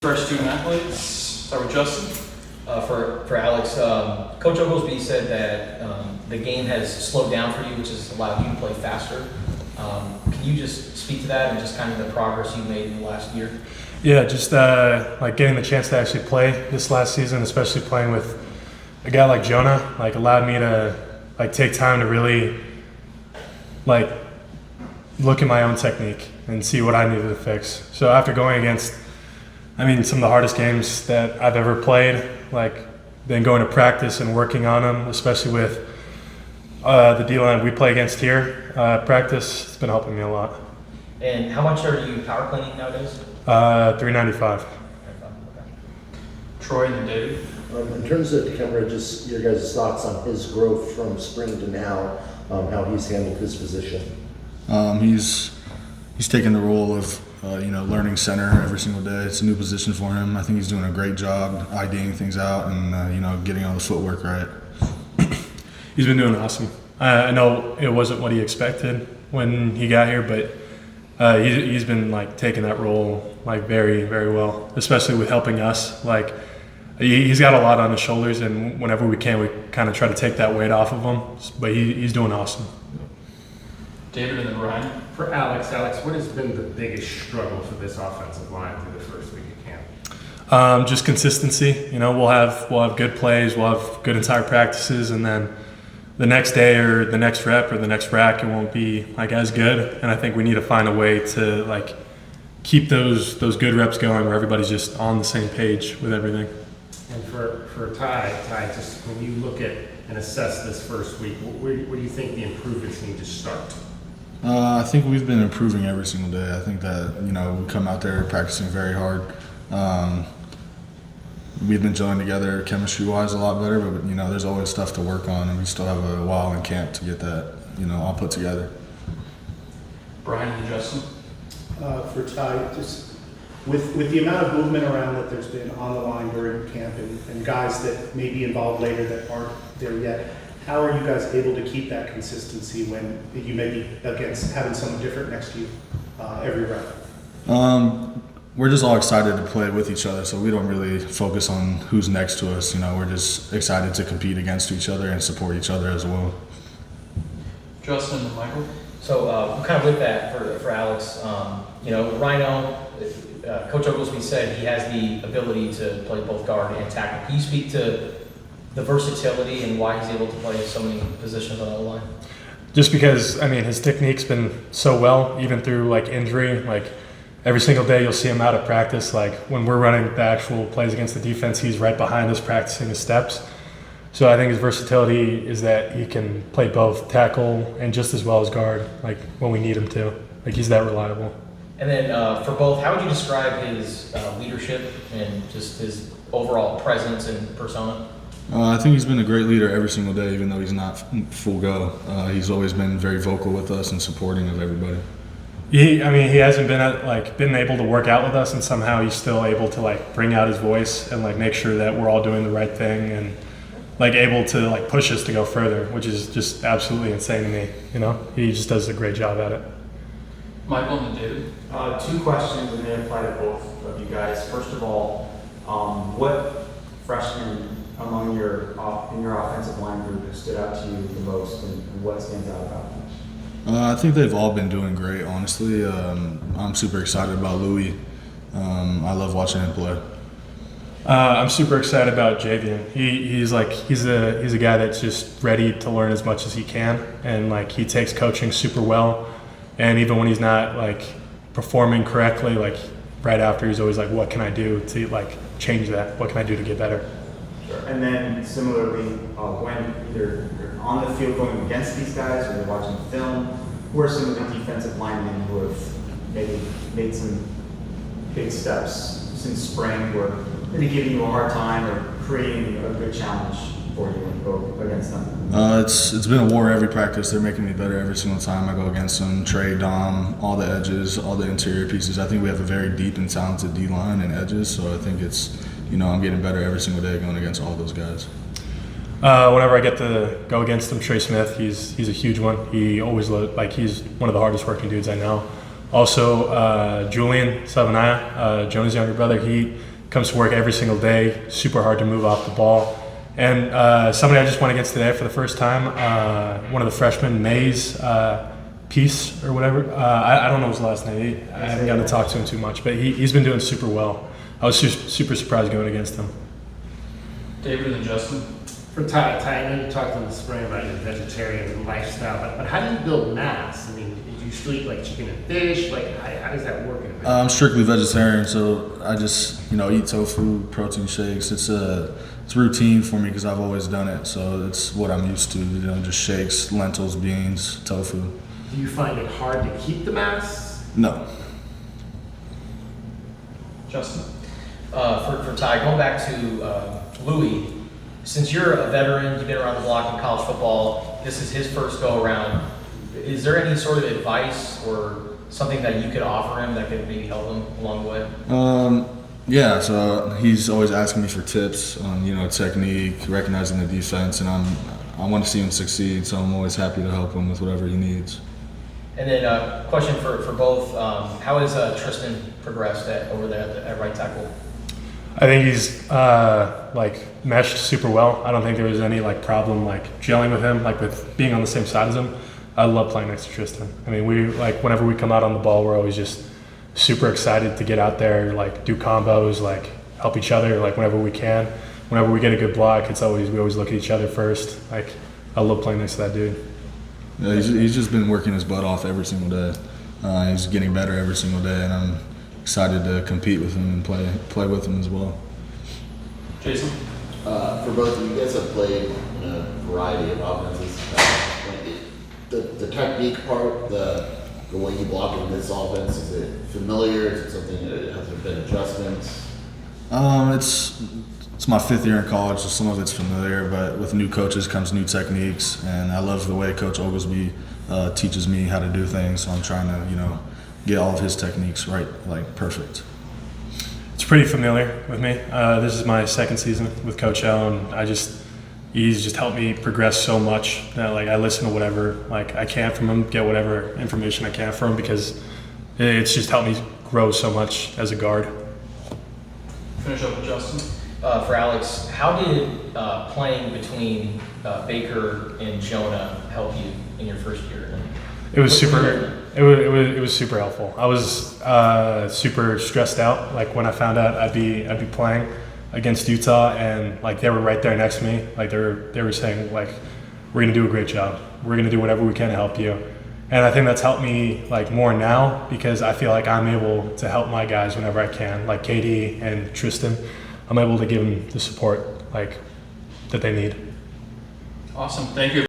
First student athletes, start with Justin. For Alex, Coach Oglesby said that the game has slowed down for you, which has allowed you to play faster. Can you just speak to that and just kind of the progress you've made in the last year? Yeah, just like getting the chance to actually play this last season, especially playing with a guy like Jonah, like allowed me to like take time to really like look at my own technique and see what I needed to fix. So after going against, some of the hardest games that I've ever played, like then going to practice and working on them, especially with the D-line we play against here, practice, it's been helping me a lot. And how much are you power cleaning nowadays? 395. Troy and then David. In terms of Kemmer, just your guys' thoughts on his growth from spring to now, how he's handled his position. He's taken the role of learning center every single day. It's a new position for him. I think he's doing a great job IDing things out and getting all the footwork right. He's been doing awesome. I know it wasn't what he expected when he got here, but he's been like taking that role like very, very well, especially with helping us. Like he's got a lot on his shoulders, and whenever we can, we kind of try to take that weight off of him. But he's doing awesome. David and then Ryan. For Alex, what has been the biggest struggle for this offensive line through the first week of camp? Just consistency. We'll have good plays, we'll have good entire practices, and then the next day or the next rep or the next rack, it won't be like as good. And I think we need to find a way to like keep those good reps going where everybody's just on the same page with everything. And for Ty, just when you look at and assess this first week, where do you think the improvements need to start? I think we've been improving every single day. I think that we come out there practicing very hard. We've been gelling together chemistry-wise a lot better, but there's always stuff to work on, and we still have a while in camp to get that all put together. Brian and Justin. For Ty, just with the amount of movement around that there's been on the line during camp and guys that may be involved later that aren't there yet, how are you guys able to keep that consistency when you may be against having someone different next to you every rep? We're just all excited to play with each other, so we don't really focus on who's next to us. We're just excited to compete against each other and support each other as well. Justin and Michael. So kind of with that for Alex, Rhino, Coach Oglesby said he has the ability to play both guard and tackle. Can you speak to the versatility and why he's able to play so many positions on the line? Just because, his technique's been so well, even through like injury. Like every single day you'll see him out at practice. Like when we're running the actual plays against the defense, he's right behind us practicing his steps. So I think his versatility is that he can play both tackle and just as well as guard, like when we need him to. Like he's that reliable. And then for both, how would you describe his leadership and just his overall presence and persona? I think he's been a great leader every single day, even though he's not full go. He's always been very vocal with us and supporting of everybody. He hasn't been able to work out with us, and somehow he's still able to like bring out his voice and like make sure that we're all doing the right thing and like able to like push us to go further, which is just absolutely insane to me. He just does a great job at it. Michael and then David. Two questions, and they apply to both of you guys. First of all, what freshman among in your offensive line group stood out to you the most, and what stands out about them? I think they've all been doing great, honestly. I'm super excited about Louis. I love watching him play. I'm super excited about Javian. He's a guy that's just ready to learn as much as he can, and like he takes coaching super well. And even when he's not like performing correctly, like right after, he's always like, "What can I do to like change that? What can I do to get better?" Sure. And then similarly, when either you're on the field going against these guys or you're watching film, who are some of the defensive linemen who have maybe made some big steps since spring, who are maybe giving you a hard time or creating a good challenge for you when you go against them? It's been a war every practice. They're making me better every single time I go against them. Trey, Dom, all the edges, all the interior pieces. I think we have a very deep and talented D-line and edges, so I think it's, I'm getting better every single day going against all those guys. Whenever I get to go against him, Trey Smith, he's a huge one. He always he's one of the hardest working dudes I know. Also, Julian Savanaya, Jonah's younger brother, he comes to work every single day, super hard to move off the ball. And somebody I just went against today for the first time, one of the freshmen, Mays Peace or whatever. I don't know his last name. I haven't gotten to talk to him too much, but he's been doing super well. I was super surprised going against him. David and Justin. For Ty, I know you talked in the spring about your vegetarian lifestyle, but how do you build mass? I mean, do you still eat like chicken and fish? Like, how does that work? I'm strictly vegetarian, so I just eat tofu, protein shakes. It's routine for me because I've always done it, so it's what I'm used to. Just shakes, lentils, beans, tofu. Do you find it hard to keep the mass? No. Justin. For Ty, going back to Louis, since you're a veteran, you've been around the block in college football, this is his first go around. Is there any sort of advice or something that you could offer him that could maybe help him along the way? Yeah, so he's always asking me for tips on technique, recognizing the defense, and I want to see him succeed, so I'm always happy to help him with whatever he needs. And then a question for both, how has Tristan progressed over there at right tackle? I think he's meshed super well. I don't think there was any problem gelling with him, with being on the same side as him. I love playing next to Tristan. I mean, we whenever we come out on the ball, we're always just super excited to get out there, do combos, help each other, whenever we can. Whenever we get a good block, we always look at each other first. I love playing next to that dude. Yeah, he's just been working his butt off every single day. He's getting better every single day, and I'm excited to compete with him and play with him as well. Jason. For both of you guys have played in a variety of offenses. The technique part, the way you block in this offense, is it familiar? Is it something that has there been adjustments? It's my 5th year in college, so some of it's familiar, but with new coaches comes new techniques, and I love the way Coach Oglesby teaches me how to do things, so I'm trying to, get all of his techniques right, perfect. It's pretty familiar with me. This is my 2nd season with Coach O, and he's just helped me progress so much that I listen to whatever I can from him, get whatever information I can from him, because it's just helped me grow so much as a guard. Finish up with Justin. For Alex, how did playing between Baker and Jonah help you in your first year? It was super. It was super helpful. I was super stressed out. When I found out I'd be playing against Utah, and they were right there next to me. They were saying we're gonna do a great job. We're gonna do whatever we can to help you. And I think that's helped me more now, because I feel I'm able to help my guys whenever I can, KD and Tristan. I'm able to give them the support that they need. Awesome. Thank you.